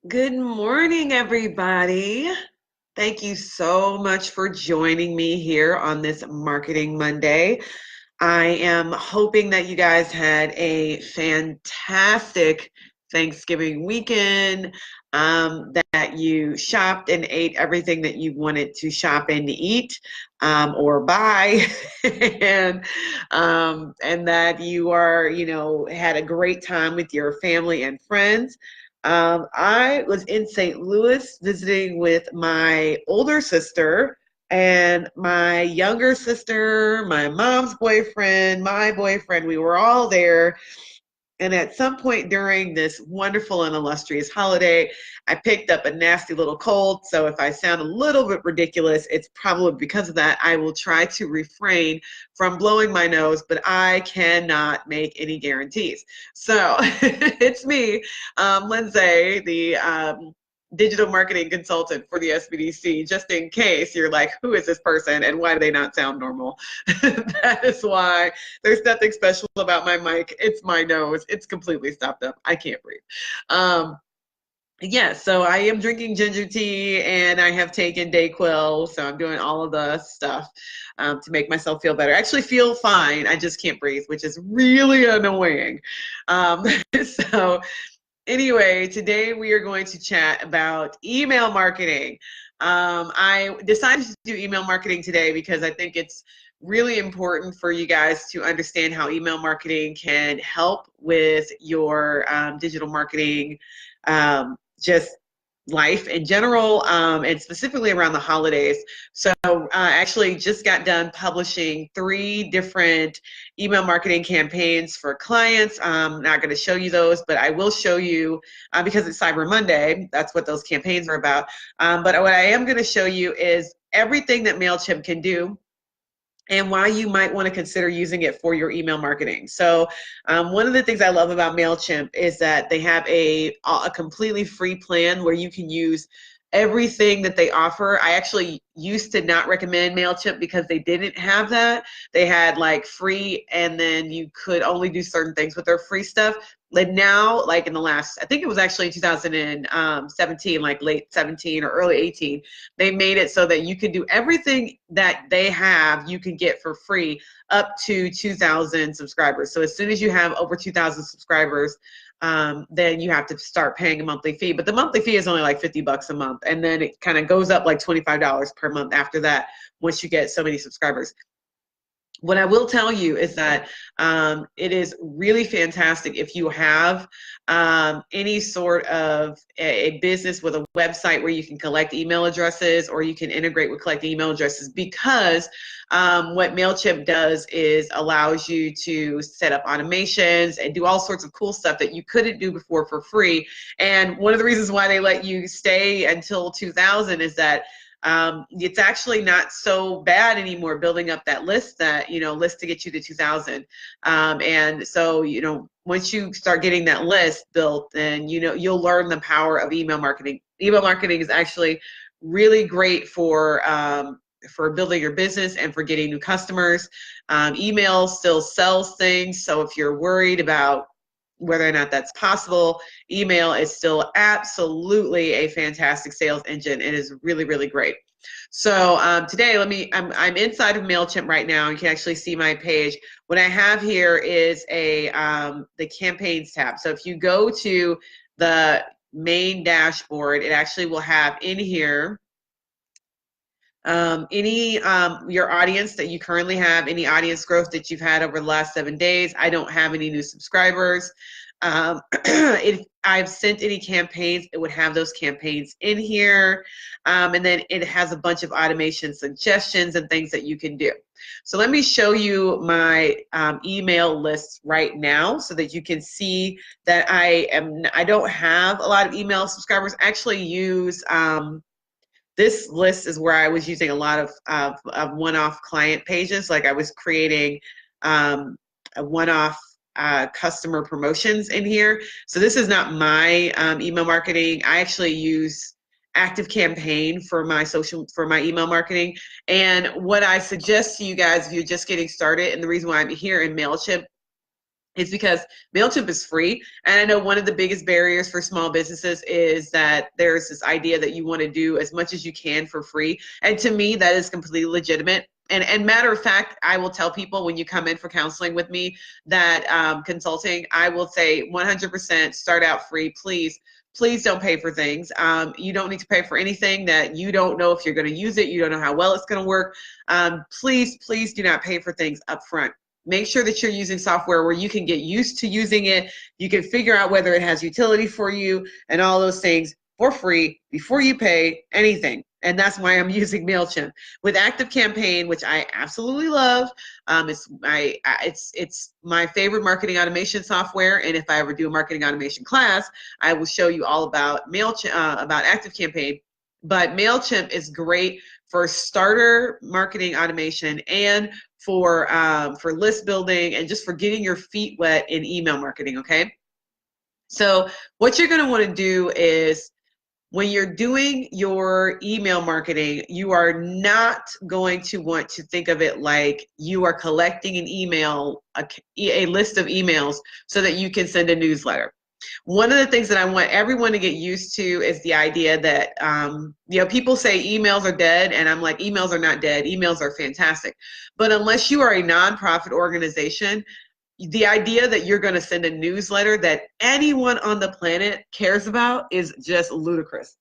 Good morning, everybody. Thank you so much for joining me here on this Marketing Monday. I am hoping that you guys had a fantastic Thanksgiving weekend, that you shopped and ate everything that you wanted to shop and eat, or buy, and that you had a great time with your family and friends. I was in St. Louis visiting with my older sister and my younger sister, my mom's boyfriend, my boyfriend. We were all there. And at some point during this wonderful and illustrious holiday, I picked up a nasty little cold. So if I sound a little bit ridiculous, it's probably because of that. I will try to refrain from blowing my nose, but I cannot make any guarantees. So it's me, Lindsay, the digital marketing consultant for the SBDC, just in case you're like, who is this person and why do they not sound normal? That is why there's nothing special about my mic. It's my nose. It's completely stopped up. I can't breathe. Um, yeah, so I am drinking ginger tea and I have taken Dayquil. So I'm doing all of the stuff to make myself feel better. I actually feel fine. I just can't breathe, which is really annoying. Um, so Anyway, today we are going to chat about email marketing. I decided to do email marketing today because I think it's really important for you guys to understand how email marketing can help with your digital marketing, just life in general, and specifically around the holidays. So I actually just got done publishing 3 different email marketing campaigns for clients. I'm not going to show you those, but I will show you, because it's Cyber Monday. That's what those campaigns are about. But what I am going to show you is everything that MailChimp can do and why you might want to consider using it for your email marketing. So one of the things I love about MailChimp is that they have a completely free plan where you can use everything that they offer. I actually used to not recommend MailChimp because they didn't have that. They had like free and then you could only do certain things with their free stuff. Like now, like in the last, I think it was actually 2017, like late 17 or early 18, they made it so that you can do everything that they have, you can get for free up to 2,000 subscribers. So as soon as you have over 2,000 subscribers, then you have to start paying a monthly fee. But the monthly fee is only like $50 a month. And then it kind of goes up like $25 per month after that once you get so many subscribers. What I will tell you is that it is really fantastic if you have any sort of a business with a website where you can collect email addresses or you can integrate with collecting email addresses, because what MailChimp does is allows you to set up automations and do all sorts of cool stuff that you couldn't do before for free. And one of the reasons why they let you stay until 2000 is that it's actually not so bad anymore building up that list, list to get you to 2000. And so, once you start getting that list built, then, you'll learn the power of email marketing. Email marketing is actually really great for building your business and for getting new customers. Email still sells things. So if you're worried about whether or not that's possible, email is still absolutely a fantastic sales engine. It is really, really great. So today, I'm inside of MailChimp right now. You can actually see my page. What I have here is the campaigns tab. So if you go to the main dashboard, it actually will have in here any your audience that you currently have, any audience growth that you've had over the last 7 days. I don't have any new subscribers. If I've sent any campaigns, it would have those campaigns in here. And then it has a bunch of automation suggestions and things that you can do. So let me show you my email lists right now so that you can see that I don't have a lot of email subscribers. I actually use this list is where I was using a lot of one-off client pages. Like I was creating a one-off customer promotions in here. So this is not my email marketing. I actually use ActiveCampaign for my email marketing. And what I suggest to you guys, if you're just getting started, and the reason why I'm here in MailChimp It's because MailChimp is free. And I know one of the biggest barriers for small businesses is that there's this idea that you want to do as much as you can for free. And to me, that is completely legitimate. And matter of fact, I will tell people when you come in for counseling with me that consulting, I will say 100% start out free. Please don't pay for things. You don't need to pay for anything that you don't know if you're going to use it. You don't know how well it's going to work. Please do not pay for things up front. Make sure that you're using software where you can get used to using it. You can figure out whether it has utility for you and all those things for free before you pay anything. And that's why I'm using MailChimp. With ActiveCampaign, which I absolutely love, it's my favorite marketing automation software. And if I ever do a marketing automation class, I will show you all about MailChimp, about ActiveCampaign. But MailChimp is great for starter marketing automation and for list building and just for getting your feet wet in email marketing, okay? So what you're going to want to do is when you're doing your email marketing, you are not going to want to think of it like you are collecting an email, a list of emails so that you can send a newsletter. One of the things that I want everyone to get used to is the idea that, people say emails are dead, and I'm like, emails are not dead. Emails are fantastic. But unless you are a nonprofit organization, the idea that you're going to send a newsletter that anyone on the planet cares about is just ludicrous.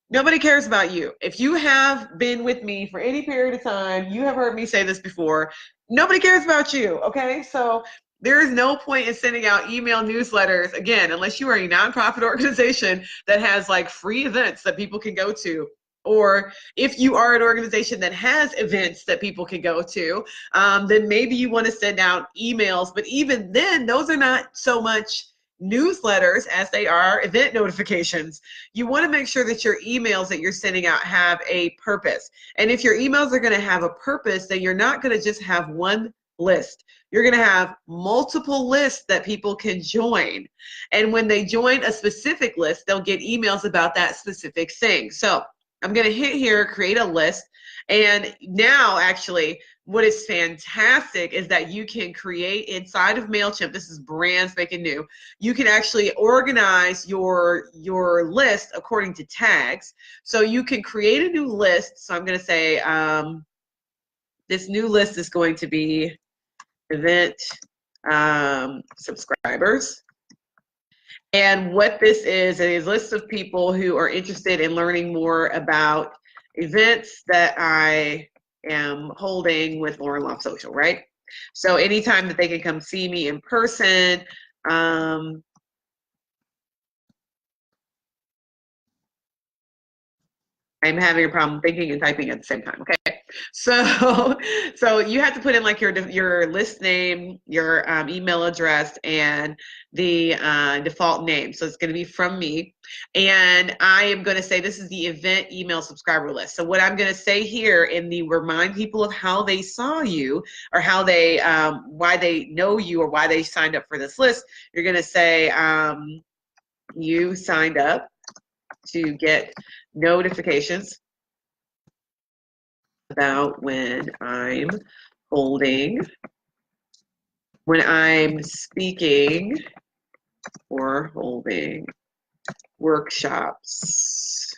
Nobody cares about you. If you have been with me for any period of time, you have heard me say this before, nobody cares about you, okay? So there is no point in sending out email newsletters, again, unless you are a nonprofit organization that has like free events that people can go to. Or if you are an organization that has events that people can go to, then maybe you want to send out emails. But even then, those are not so much newsletters as they are event notifications. You want to make sure that your emails that you're sending out have a purpose. And if your emails are going to have a purpose, then you're not going to just have one list. You're going to have multiple lists that people can join. And when they join a specific list, they'll get emails about that specific thing. So I'm going to hit here, create a list. And now actually what is fantastic is that you can create inside of MailChimp, this is brand spanking new, you can actually organize your list according to tags. So you can create a new list. So I'm going to say this new list is going to be event subscribers. And what this is a list of people who are interested in learning more about events that I am holding with Lauren Loft Social, right? So anytime that they can come see me in person, I'm having a problem thinking and typing at the same time, okay? So you have to put in like your list name, your email address, and the default name. So it's going to be from me. And I am going to say this is the event email subscriber list. So what I'm going to say here in the remind people of how they saw you or how they, why they know you or why they signed up for this list, you're going to say you signed up to get notifications about when I'm speaking or holding workshops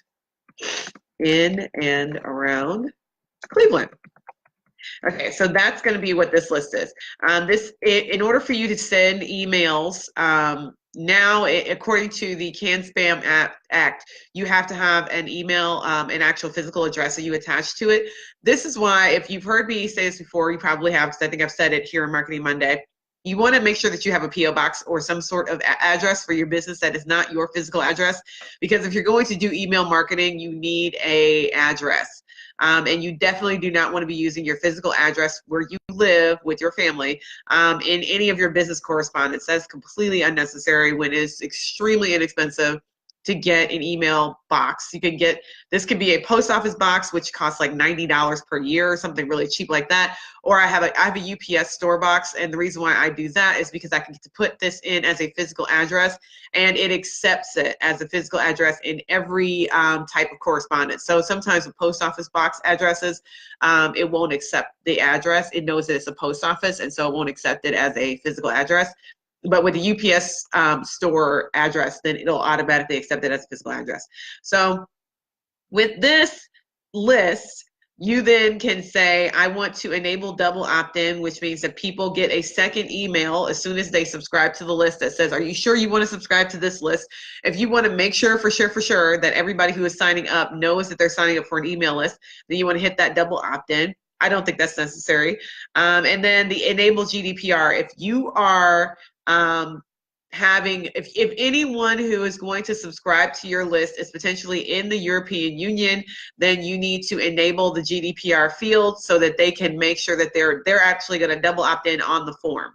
in and around Cleveland. Okay, so that's going to be what this list is. In order for you to send emails, now, according to the CAN-SPAM Act, you have to have an email, an actual physical address that you attach to it. This is why, if you've heard me say this before, you probably have, because I think I've said it here on Marketing Monday. You want to make sure that you have a P.O. box or some sort of address for your business that is not your physical address, because if you're going to do email marketing, you need an address. And you definitely do not want to be using your physical address where you live with your family in any of your business correspondence. That's completely unnecessary when it's extremely inexpensive to get an email box. You can get, this could be a post office box, which costs like $90 per year or something really cheap like that. Or I have a UPS store box, and the reason why I do that is because I can get to put this in as a physical address, and it accepts it as a physical address in every type of correspondence. So sometimes with post office box addresses, it won't accept the address. It knows that it's a post office, and so it won't accept it as a physical address. But with the UPS store address, then it'll automatically accept it as a physical address. So with this list, you then can say, I want to enable double opt-in, which means that people get a second email as soon as they subscribe to the list that says, are you sure you want to subscribe to this list? If you want to make sure for sure that everybody who is signing up knows that they're signing up for an email list, then you want to hit that double opt-in. I don't think that's necessary. And then the enable GDPR. If you are if anyone who is going to subscribe to your list is potentially in the European Union, then you need to enable the GDPR field so that they can make sure that they're actually going to double opt in on the form.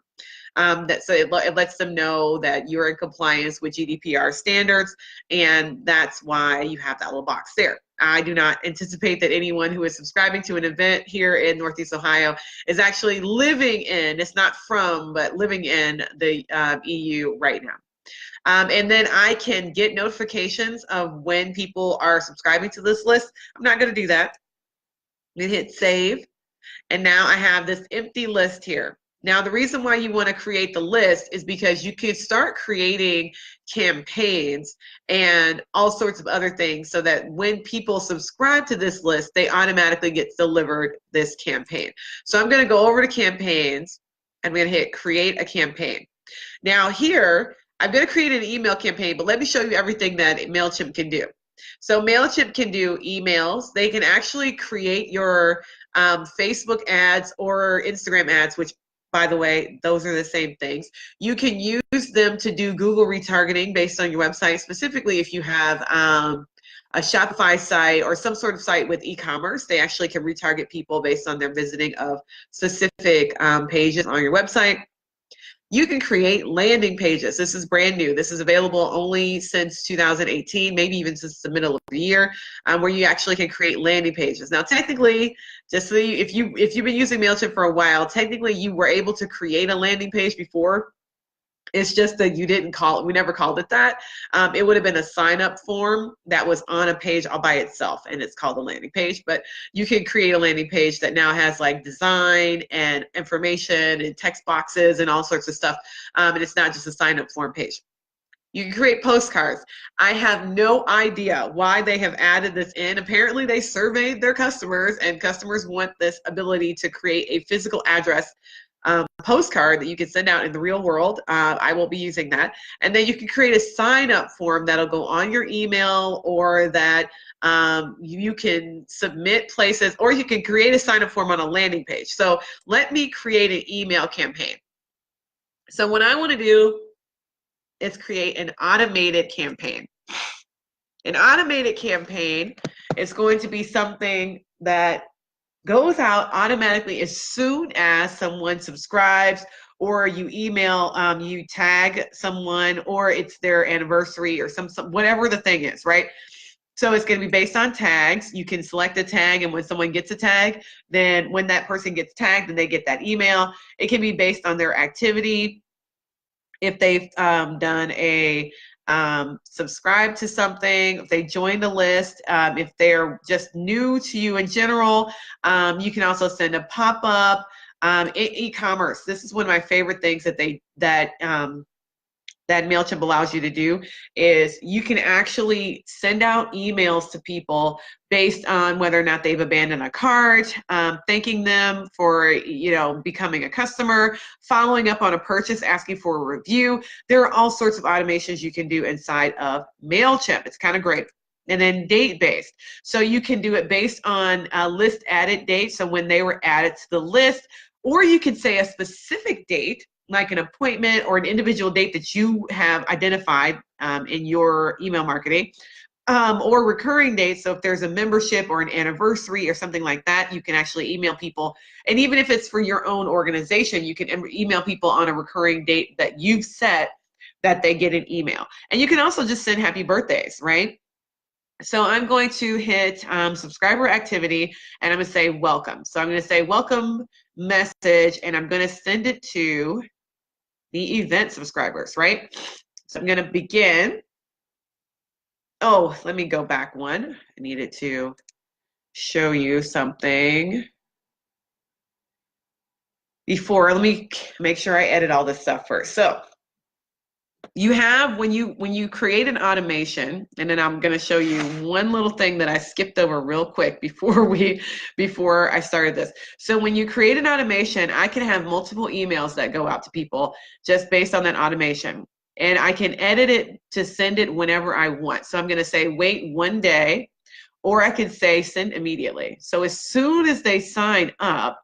So it lets them know that you're in compliance with GDPR standards, and that's why you have that little box there. I do not anticipate that anyone who is subscribing to an event here in Northeast Ohio is actually living in, it's not from, but living in the EU right now. And then I can get notifications of when people are subscribing to this list. I'm not going to do that. I'm going to hit save. And now I have this empty list here. Now, the reason why you want to create the list is because you can start creating campaigns and all sorts of other things so that when people subscribe to this list, they automatically get delivered this campaign. So I'm going to go over to campaigns. I'm going to hit create a campaign. Now here, I'm going to create an email campaign, but let me show you everything that MailChimp can do. So MailChimp can do emails. They can actually create your Facebook ads or Instagram ads, which, by the way, those are the same things. You can use them to do Google retargeting based on your website, specifically if you have a Shopify site or some sort of site with e-commerce. They actually can retarget people based on their visiting of specific pages on your website. You can create landing pages. This is brand new. This is available only since 2018, maybe even since the middle of the year, where you actually can create landing pages. Now, technically, just so if you've been using MailChimp for a while, technically you were able to create a landing page before. It's just that you didn't call it, we never called it that. It would have been a sign-up form that was on a page all by itself, and it's called a landing page. But you can create a landing page that now has like design and information and text boxes and all sorts of stuff. And it's not just a sign-up form page. You can create postcards. I have no idea why they have added this in. Apparently they surveyed their customers, and customers want this ability to create a physical address postcard that you can send out in the real world. I will be using that. And then you can create a sign-up form that'll go on your email, or that you can submit places, or you can create a sign-up form on a landing page. So let me create an email campaign. So what I want to do is create an automated campaign. An automated campaign is going to be something that goes out automatically as soon as someone subscribes, or you email, you tag someone, or it's their anniversary, or some whatever the thing is, right? So it's going to be based on tags. You can select a tag, and when someone gets a tag, then when that person gets tagged, then they get that email. It can be based on their activity. If they've done a subscribe to something, if they join the list, if they're just new to you in general, you can also send a pop-up. E-commerce, this is one of my favorite things that MailChimp allows you to do, is you can actually send out emails to people based on whether or not they've abandoned a cart, thanking them for becoming a customer, following up on a purchase, asking for a review. There are all sorts of automations you can do inside of MailChimp. It's kind of great. And then date-based. So you can do it based on a list added date, so when they were added to the list, or you can say a specific date, like an appointment or an individual date that you have identified in your email marketing, or recurring dates. So if there's a membership or an anniversary or something like that, you can actually email people. And even if it's for your own organization, you can email people on a recurring date that you've set that they get an email. And you can also just send happy birthdays, right? So I'm going to hit subscriber activity, and I'm going to say welcome. So I'm going to say welcome message, and I'm going to send it to the event subscribers, right? So I'm going to begin. Oh, let me go back one. I needed to show you something before. Let me make sure I edit all this stuff first. So you have, when you create an automation, and then I'm going to show you one little thing that I skipped over real quick before I started this. So when you create an automation, I can have multiple emails that go out to people just based on that automation. And I can edit it to send it whenever I want. So I'm going to say wait 1 day, or I can say send immediately. So as soon as they sign up,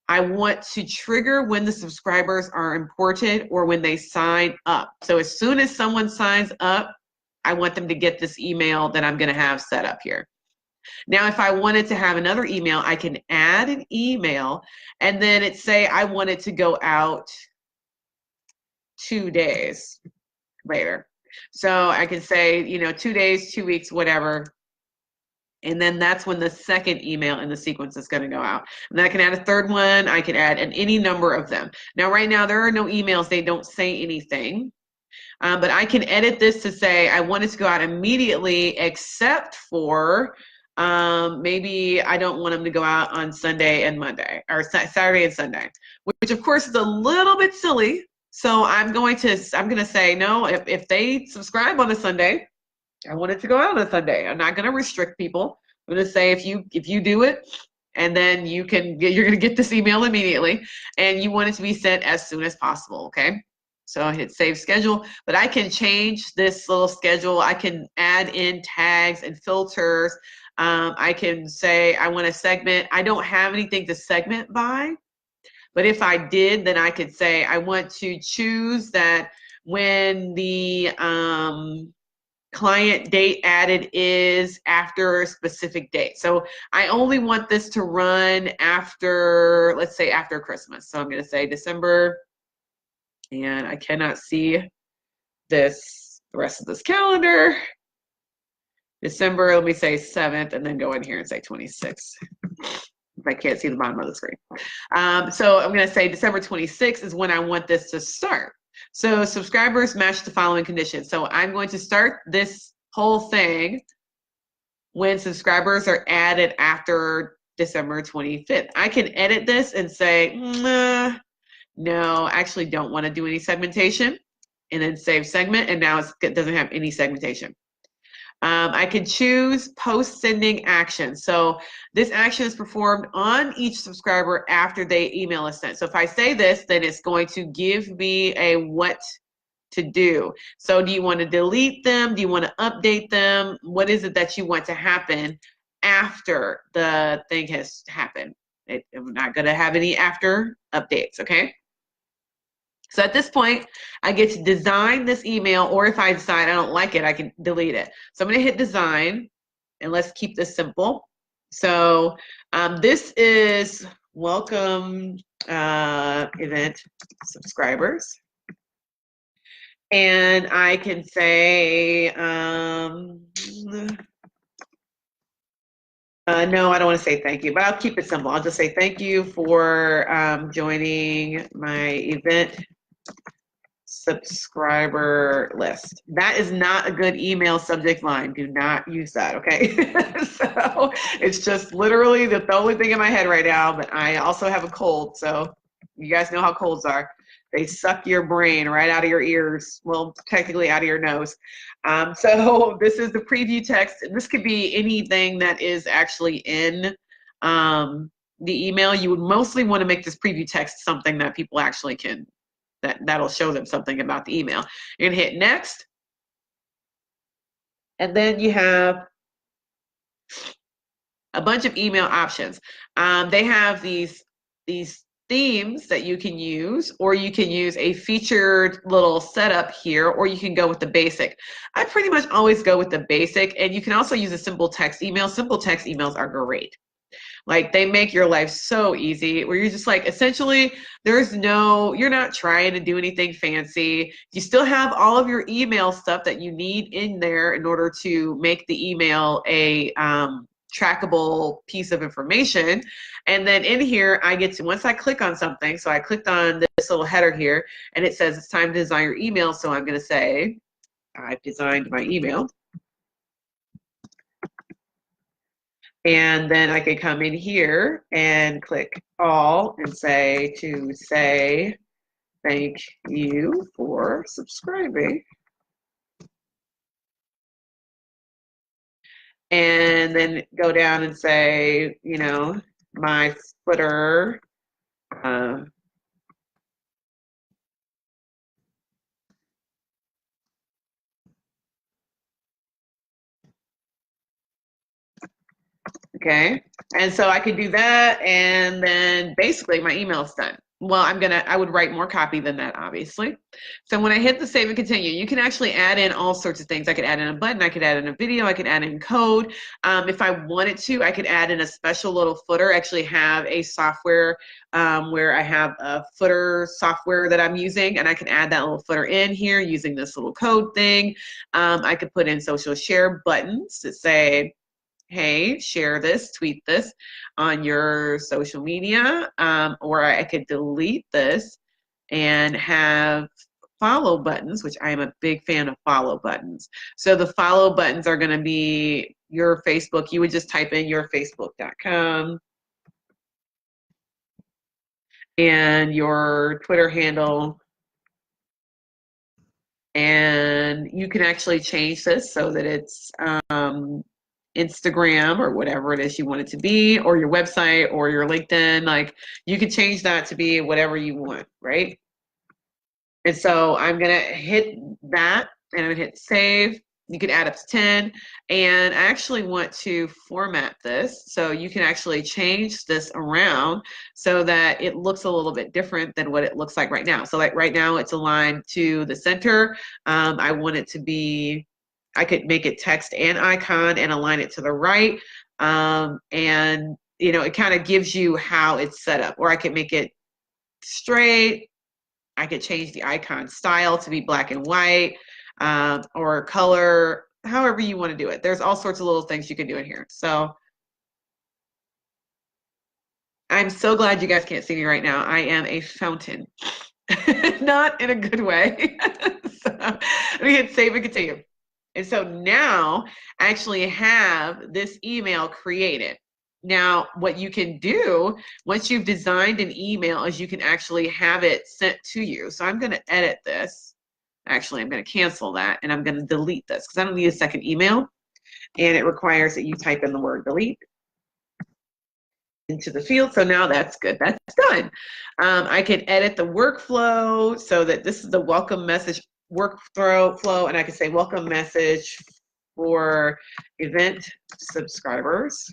I want to trigger when the subscribers are imported or when they sign up. So as soon as someone signs up, I want them to get this email that I'm going to have set up here. Now, if I wanted to have another email, I can add an email, and then it say I want it to go out 2 days later. So I can say, 2 days, 2 weeks, whatever. And then that's when the second email in the sequence is going to go out. And then I can add a third one. I can add any number of them. Now, right now, there are no emails. They don't say anything. But I can edit this to say I want it to go out immediately, except for maybe I don't want them to go out on Sunday and Monday, or Saturday and Sunday, which of course is a little bit silly. So I'm going to say, no, if they subscribe on a Sunday, I want it to go out on a Sunday. I'm not going to restrict people. I'm going to say if you do it, and then you're going to get this email immediately, and you want it to be sent as soon as possible, okay? So I hit save schedule, but I can change this little schedule. I can add in tags and filters. I can say I want to segment. I don't have anything to segment by, but if I did, then I could say I want to choose that when the client date added is after a specific date. So I only want this to run after, let's say after Christmas. So I'm going to say December, and I cannot see the rest of this calendar. December, let me say 7th, and then go in here and say 26th. If I can't see the bottom of the screen. So I'm going to say December 26th is when I want this to start. So subscribers match the following conditions. So I'm going to start this whole thing when subscribers are added after December 25th. I can edit this and say, no, I actually don't want to do any segmentation, and then save segment, and now it doesn't have any segmentation. I can choose post-sending action. So this action is performed on each subscriber after they email is sent. So if I say this, then it's going to give me a what to do. So do you want to delete them? Do you want to update them? What is it that you want to happen after the thing has happened? I'm not going to have any after updates, okay? So at this point, I get to design this email, or if I decide I don't like it, I can delete it. So I'm going to hit design, and let's keep this simple. So this is welcome event subscribers. And I can say, no, I don't want to say thank you, but I'll keep it simple. I'll just say thank you for joining my event subscriber list. That is not a good email subject line. Do not use that, okay? So it's just literally the only thing in my head right now, but I also have a cold, so you guys know how colds are. They suck your brain right out of your ears, well, technically out of your nose. So this is the preview text. This could be anything that is actually in the email. You would mostly want to make this preview text something that people actually can, that'll show them something about the email. You're gonna hit next, and then you have a bunch of email options. They have these themes that you can use, or you can use a featured little setup here, or you can go with the basic. I pretty much always go with the basic, and you can also use a simple text email. Simple text emails are great. Like they make your life so easy where you're just like, essentially, you're not trying to do anything fancy. You still have all of your email stuff that you need in there in order to make the email a trackable piece of information. And then in here, once I click on something, so I clicked on this little header here, and it says it's time to design your email. So I'm going to say, I've designed my email. And then I could come in here and click all and say thank you for subscribing. And then go down and say, you know, my footer. Okay, and so I could do that, and then basically my email is done. Well, I would write more copy than that, obviously. So when I hit the save and continue, you can actually add in all sorts of things. I could add in a button, I could add in a video, I could add in code. If I wanted to, I could add in a special little footer. I actually have a software where I have a footer software that I'm using, and I can add that little footer in here using this little code thing. I could put in social share buttons to say, hey, share this, tweet this on your social media, or I could delete this and have follow buttons, which I am a big fan of follow buttons. So the follow buttons are going to be your Facebook. You would just type in yourfacebook.com and your Twitter handle. And you can actually change this so that it's Instagram or whatever it is you want it to be, or your website or your LinkedIn. Like you can change that to be whatever you want, right? And so I'm gonna hit that and I'm gonna hit save. You can add up to 10, and I actually want to format this so you can actually change this around so that it looks a little bit different than what it looks like right now. So like right now it's aligned to the center. I want it to be, I could make it text and icon and align it to the right. And you know, it kind of gives you how it's set up. Or I could make it straight. I could change the icon style to be black and white, or color, however you want to do it. There's all sorts of little things you can do in here. So I'm so glad you guys can't see me right now. I am a fountain. Not in a good way. So let me hit save and continue. And so now I actually have this email created. Now, what you can do once you've designed an email is you can actually have it sent to you. So I'm going to edit this. Actually, I'm going to cancel that, and I'm going to delete this because I don't need a second email. And it requires that you type in the word delete into the field. So now that's good. That's done. I can edit the workflow so that this is the welcome message workflow, and I can say welcome message for event subscribers.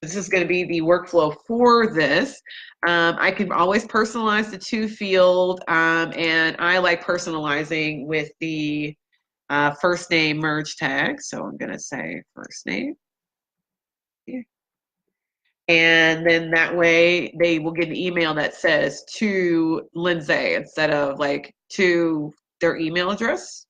This is going to be the workflow for this. I can always personalize the to field, and I like personalizing with the first name merge tag. So I'm going to say first name. And then that way they will get an email that says to Lindsay instead of like to their email address.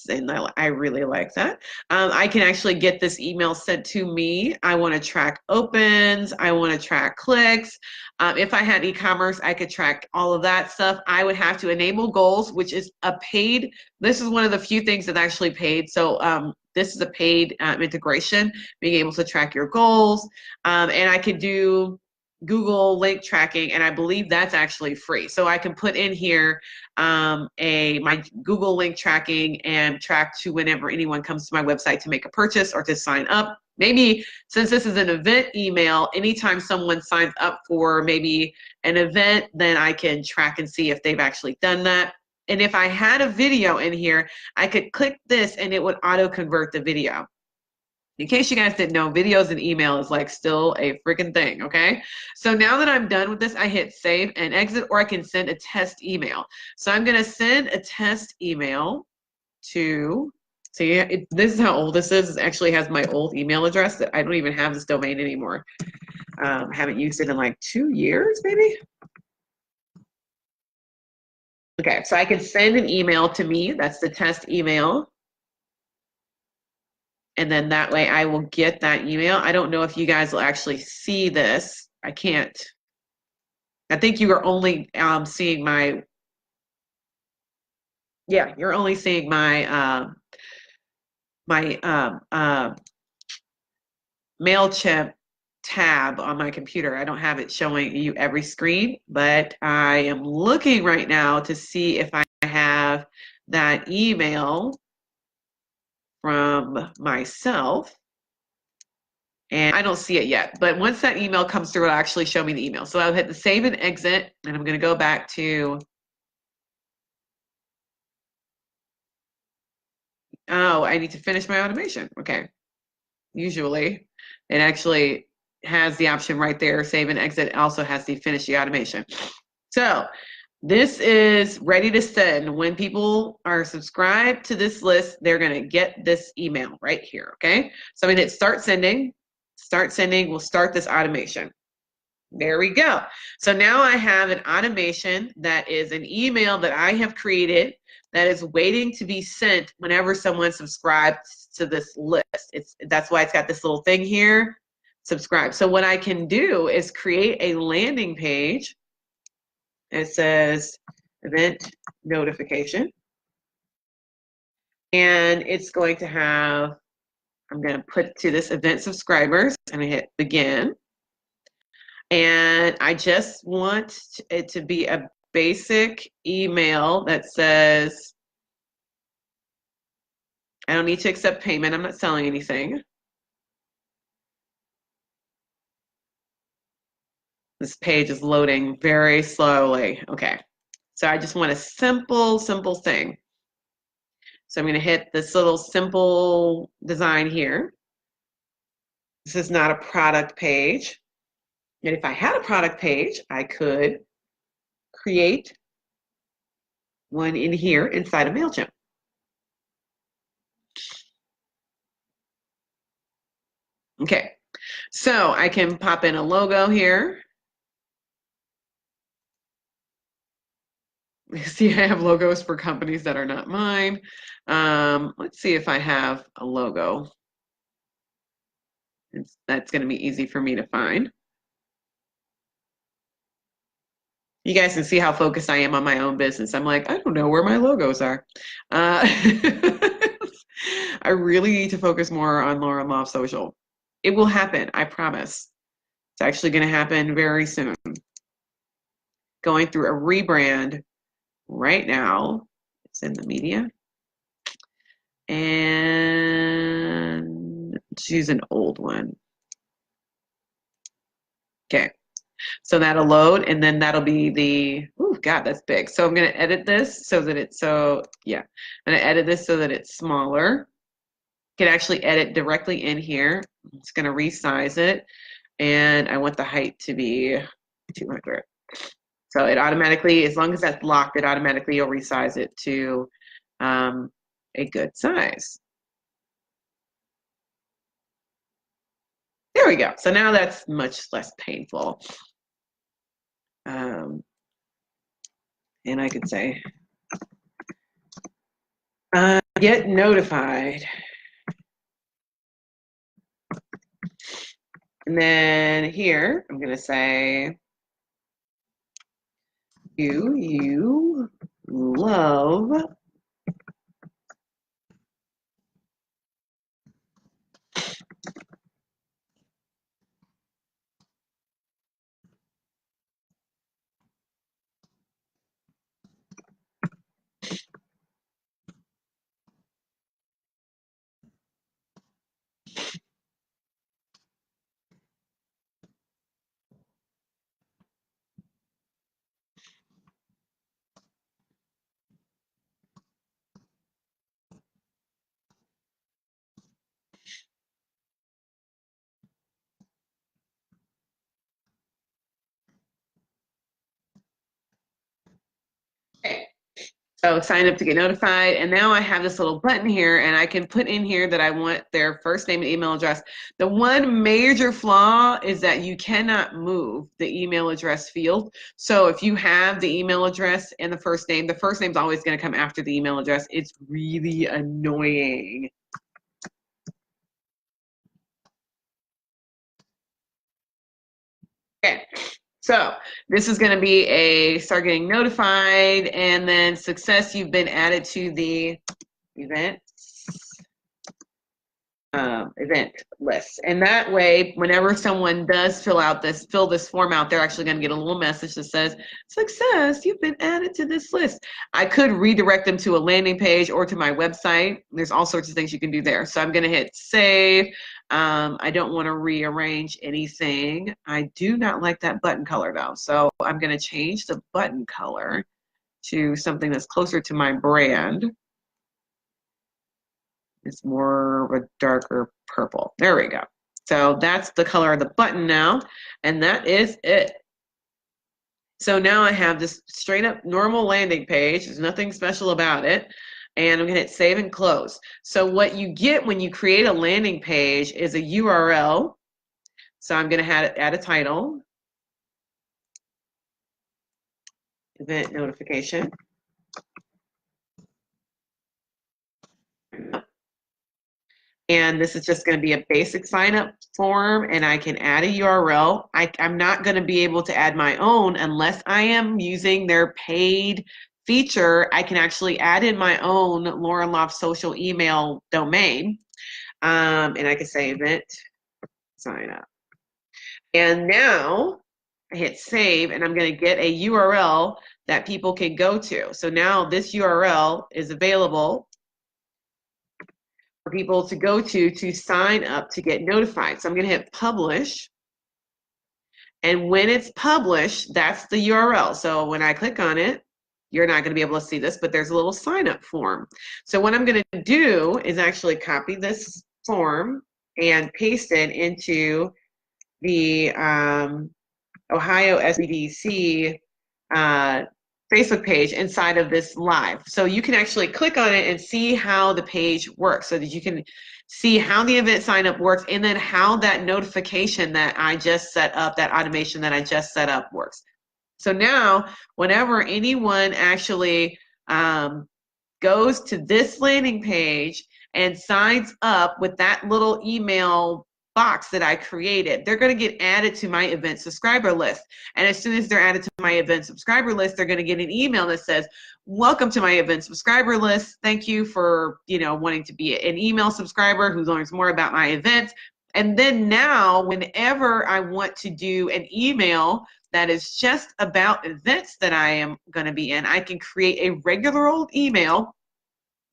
And I really like that. I can actually get this email sent to me. I want to track opens. I want to track clicks. If I had e-commerce, I could track all of that stuff. I would have to enable goals, which is a paid. This is one of the few things that's actually paid. So this is a paid integration, being able to track your goals. And I could do Google link tracking, and I believe that's actually free. So I can put in here my Google link tracking and track to whenever anyone comes to my website to make a purchase or to sign up. Maybe since this is an event email, anytime someone signs up for maybe an event, then I can track and see if they've actually done that. And if I had a video in here, I could click this and it would auto convert the video. In case you guys didn't know, videos and email is like still a freaking thing, okay? So now that I'm done with this, I hit save and exit, or I can send a test email. So I'm gonna send a test email to See, this is how old this is. It actually has my old email address that I don't even have this domain anymore. Haven't used it in like 2 years, maybe. Okay, so I can send an email to me. That's the test email. And then that way I will get that email. I don't know if you guys will actually see this. I can't. I think you are only seeing my, yeah, you're only seeing my my MailChimp tab on my computer. I don't have it showing you every screen, but I am looking right now to see if I have that email from myself. And I don't see it yet, but once that email comes through, it'll actually show me the email. So I'll hit the save and exit, and I'm going to go back to, oh, I need to finish my automation. Okay. Usually it actually has the option right there, save and exit. It also has the finish the automation. So this is ready to send. When people are subscribed to this list, they're going to get this email right here. Okay. So I'm going to hit start sending. Start sending will start this automation. There we go. So now I have an automation that is an email that I have created that is waiting to be sent whenever someone subscribes to this list. That's why it's got this little thing here, subscribe. So what I can do is create a landing page. It says event notification. And it's going to have, I'm going to put to this event subscribers and I hit begin. And I just want it to be a basic email that says, I don't need to accept payment. I'm not selling anything. This page is loading very slowly. Okay. So I just want a simple thing. So I'm going to hit this little simple design here. This is not a product page. And if I had a product page, I could create one in here inside of MailChimp. Okay, so I can pop in a logo here. See, I have logos for companies that are not mine. Let's see if I have a logo. That's going to be easy for me to find. You guys can see how focused I am on my own business. I'm like, I don't know where my logos are. I really need to focus more on Lauren Loft Social. It will happen, I promise. It's actually going to happen very soon. Going through a rebrand right now. It's in the media. And let's use an old one. Okay. So that'll load, and then that'll be the, oh God, that's big. So I'm going to edit this so that it's, so yeah, I'm going to edit this so that it's smaller. You can actually edit directly in here. It's going to resize it, and I want the height to be 200. So it automatically, as long as that's locked, it automatically will resize it to a good size. There we go. So now that's much less painful. And I could say, get notified. And then here, I'm going to say, you love So sign up to get notified. And now I have this little button here, and I can put in here that I want their first name and email address. The one major flaw is that you cannot move the email address field. So if you have the email address and the first name is always going to come after the email address. It's really annoying. Okay. So this is going to be a start getting notified, and then success, you've been added to the event list. And that way, whenever someone does fill this form out, they're actually going to get a little message that says, success, you've been added to this list. I could redirect them to a landing page or to my website. There's all sorts of things you can do there. So I'm going to hit save. I don't want to rearrange anything. I do not like that button color though. So I'm going to change the button color to something that's closer to my brand. It's more of a darker purple. There we go. So that's the color of the button now, and that is it. So now I have this straight up normal landing page. There's nothing special about it. And I'm going to hit save and close. So what you get when you create a landing page is a URL. So I'm going to add a title, event notification. And this is just going to be a basic sign up form, and I can add a URL. I'm not going to be able to add my own unless I am using their paid feature. I can actually add in my own Lauren Loft social email domain, and I can say event sign up. And now I hit save, and I'm going to get a URL that people can go to. So now this URL is available for people to go to sign up to get notified. So I'm going to hit publish. And when it's published, that's the URL. So when I click on it, you're not going to be able to see this, but there's a little sign up form. So what I'm going to do is actually copy this form and paste it into the Ohio SBDC Facebook page inside of this live. So you can actually click on it and see how the page works so that you can see how the event sign up works and then how that notification that I just set up, that automation that I just set up works. So now whenever anyone actually goes to this landing page and signs up with that little email box that I created, they're going to get added to my event subscriber list. And as soon as they're added to my event subscriber list, they're going to get an email that says, welcome to my event subscriber list. Thank you for, wanting to be an email subscriber who learns more about my events. And then now, whenever I want to do an email that is just about events that I am going to be in, I can create a regular old email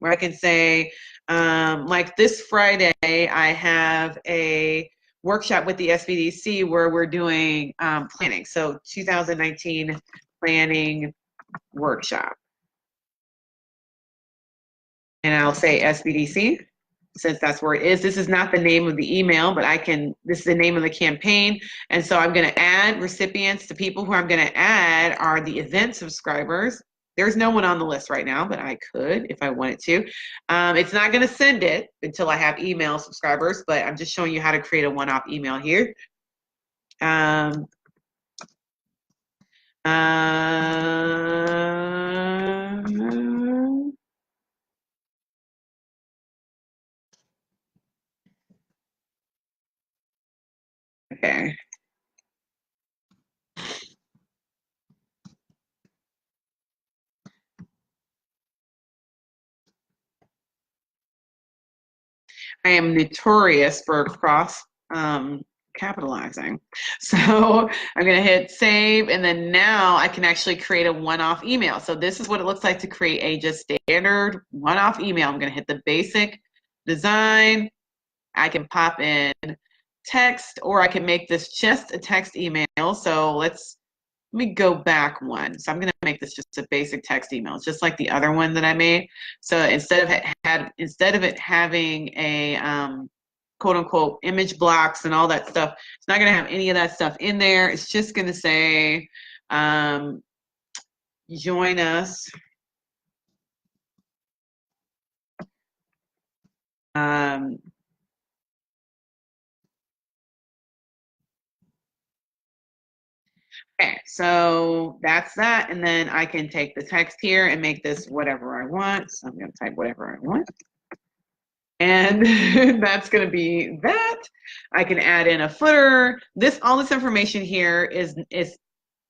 where I can say, like this Friday, I have a workshop with the SBDC where we're doing planning. So 2019 planning workshop. And I'll say SBDC since that's where it is. This is not the name of the email, but this is the name of the campaign. And so I'm going to add recipients. The people who I'm going to add are the event subscribers. There's no one on the list right now, but I could if I wanted to. It's not going to send it until I have email subscribers, but I'm just showing you how to create a one-off email here. Okay. I am notorious for cross capitalizing. So I'm going to hit save, and then now I can actually create a one-off email. So this is what it looks like to create a just standard one-off email. I'm going to hit the basic design. I can pop in text, or I can make this just a text email. So let me go back one. So I'm going to make this just a basic text email, just like the other one that I made. So instead of it having a quote unquote image blocks and all that stuff, it's not going to have any of that stuff in there. It's just going to say, join us Um, okay, so that's that. And then I can take the text here and make this whatever I want. So I'm going to type whatever I want. And that's going to be that. I can add in a footer. All this information here is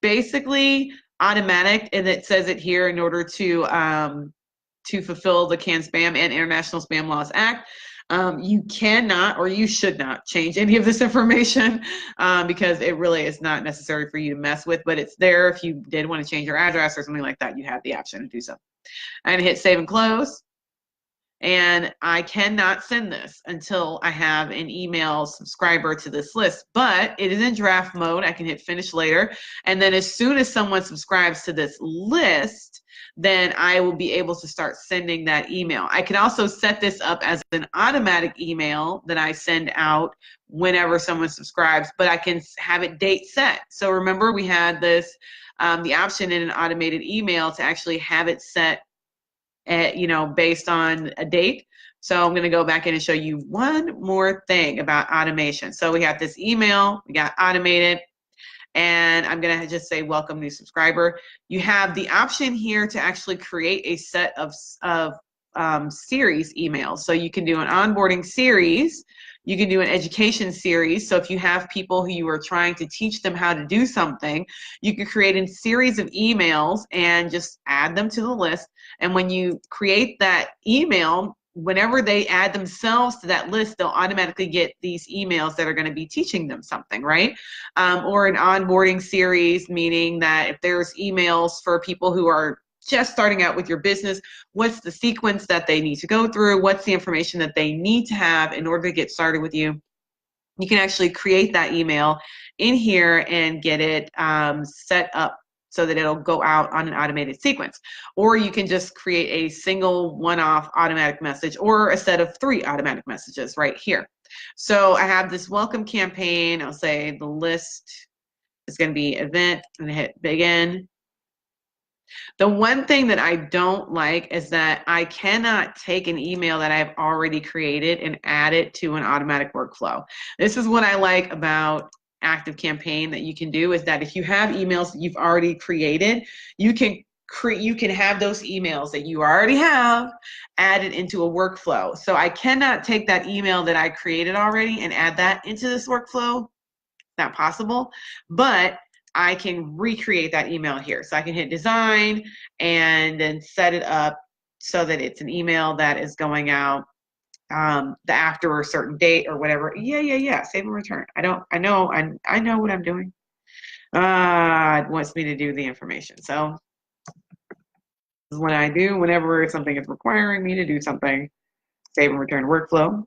basically automatic, and it says it here in order to fulfill the CAN-SPAM and International Spam Laws Act. You cannot or you should not change any of this information because it really is not necessary for you to mess with, but it's there if you did want to change your address or something like that, you have the option to do so. I'm gonna hit save and close. And I cannot send this until I have an email subscriber to this list, but it is in draft mode. I can hit finish later. And then as soon as someone subscribes to this list, then I will be able to start sending that email. I can also set this up as an automatic email that I send out whenever someone subscribes, but I can have it date set. So remember we had this, the option in an automated email to actually have it set based on a date. So I'm going to go back in and show you one more thing about automation. So we got this email, we got automated, and I'm going to just say welcome new subscriber. You have the option here to actually create a set of series emails. So you can do an onboarding series. You can do an education series. So if you have people who you are trying to teach them how to do something, you can create a series of emails and just add them to the list. And when you create that email, whenever they add themselves to that list, they'll automatically get these emails that are going to be teaching them something, right? Or an onboarding series, meaning that if there's emails for people who are just starting out with your business, what's the sequence that they need to go through? What's the information that they need to have in order to get started with you? You can actually create that email in here and get it set up so that it'll go out on an automated sequence. Or you can just create a single one-off automatic message or a set of 3 automatic messages right here. So I have this welcome campaign. I'll say the list is going to be event. I'm going to hit begin. The one thing that I don't like is that I cannot take an email that I've already created and add it to an automatic workflow. This is what I like about ActiveCampaign that you can do, is that if you have emails that you've already created, you can have those emails that you already have added into a workflow. So I cannot take that email that I created already and add that into this workflow. Not possible, but I can recreate that email here. So I can hit design and then set it up so that it's an email that is going out after a certain date or whatever. Yeah. Save and return. I know what I'm doing. It wants me to do the information. So this is what I do whenever something is requiring me to do something. Save and return workflow.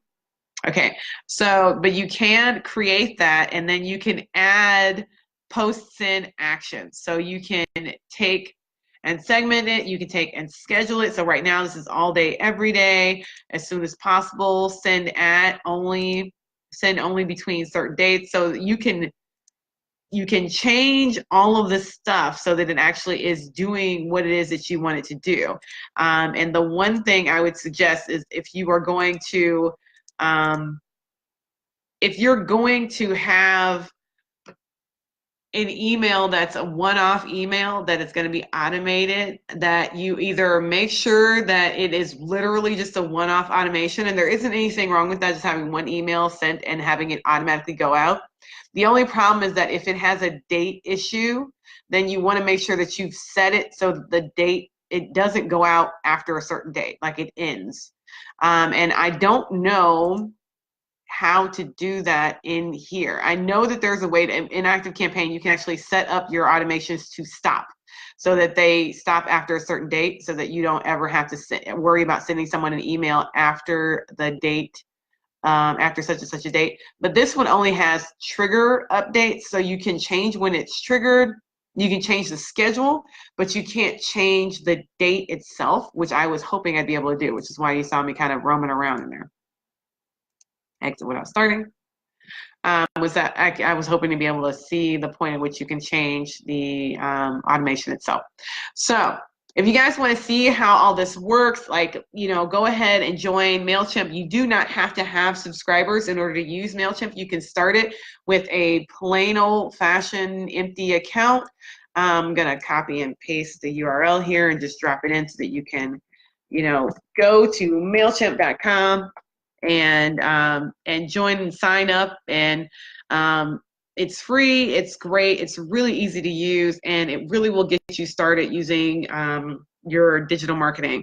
Okay, so, but you can create that and then you can add posts in actions. So you can take and segment it, you can take and schedule it. So right now this is all day, every day, as soon as possible, send only between certain dates. So you can change all of this stuff so that it actually is doing what it is that you want it to do. And the one thing I would suggest is if you're going to have an email that's a one-off email that is going to be automated, that you either make sure that it is literally just a one-off automation, and there isn't anything wrong with that, just having one email sent and having it automatically go out. The only problem is that if it has a date issue, then you want to make sure that you've set it so the date, it doesn't go out after a certain date, like it ends. And I don't know how to do that in here. I know that there's a way to, in ActiveCampaign, you can actually set up your automations to stop so that they stop after a certain date so that you don't ever have to worry about sending someone an email after the date, after such and such a date. But this one only has trigger updates, so you can change when it's triggered. You can change the schedule, but you can't change the date itself, which I was hoping I'd be able to do, which is why you saw me kind of roaming around in there. Exit without starting. Was that I was hoping to be able to see the point at which you can change the automation itself. So If you guys want to see how all this works, like, go ahead and join MailChimp. You do not have to have subscribers in order to use MailChimp. You can start it with a plain old fashioned empty account. I'm going to copy and paste the URL here and just drop it in so that you can, go to MailChimp.com and join and sign up. And it's free, it's great, it's really easy to use, and it really will get you started using your digital marketing,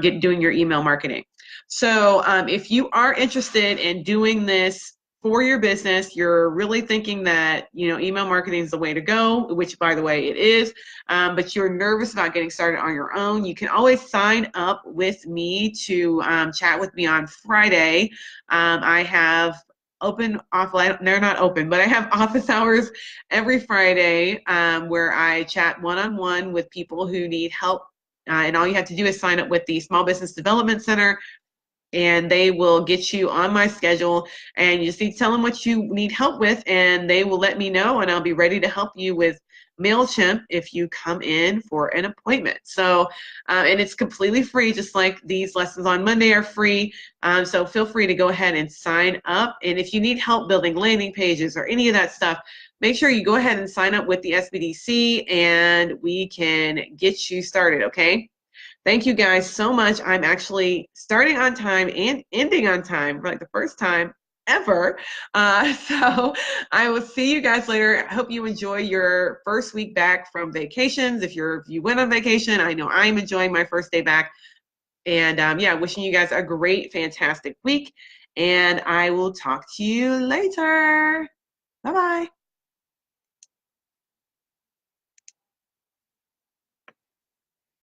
doing your email marketing. So if you are interested in doing this for your business, you're really thinking that email marketing is the way to go, which by the way it is, but you're nervous about getting started on your own, you can always sign up with me to chat with me on Friday. I have they're not open, but I have office hours every Friday where I chat one-on-one with people who need help, and all you have to do is sign up with the Small Business Development Center, and they will get you on my schedule, and you just need to tell them what you need help with, and they will let me know, and I'll be ready to help you with MailChimp if you come in for an appointment. So, and it's completely free, just like these lessons on Monday are free. So feel free to go ahead and sign up. And if you need help building landing pages or any of that stuff, make sure you go ahead and sign up with the SBDC and we can get you started, okay? Thank you guys so much. I'm actually starting on time and ending on time for like the first time ever. So I will see you guys later. I hope you enjoy your first week back from vacations. If you went on vacation, I know I'm enjoying my first day back. And yeah, wishing you guys a great, fantastic week. And I will talk to you later. Bye-bye.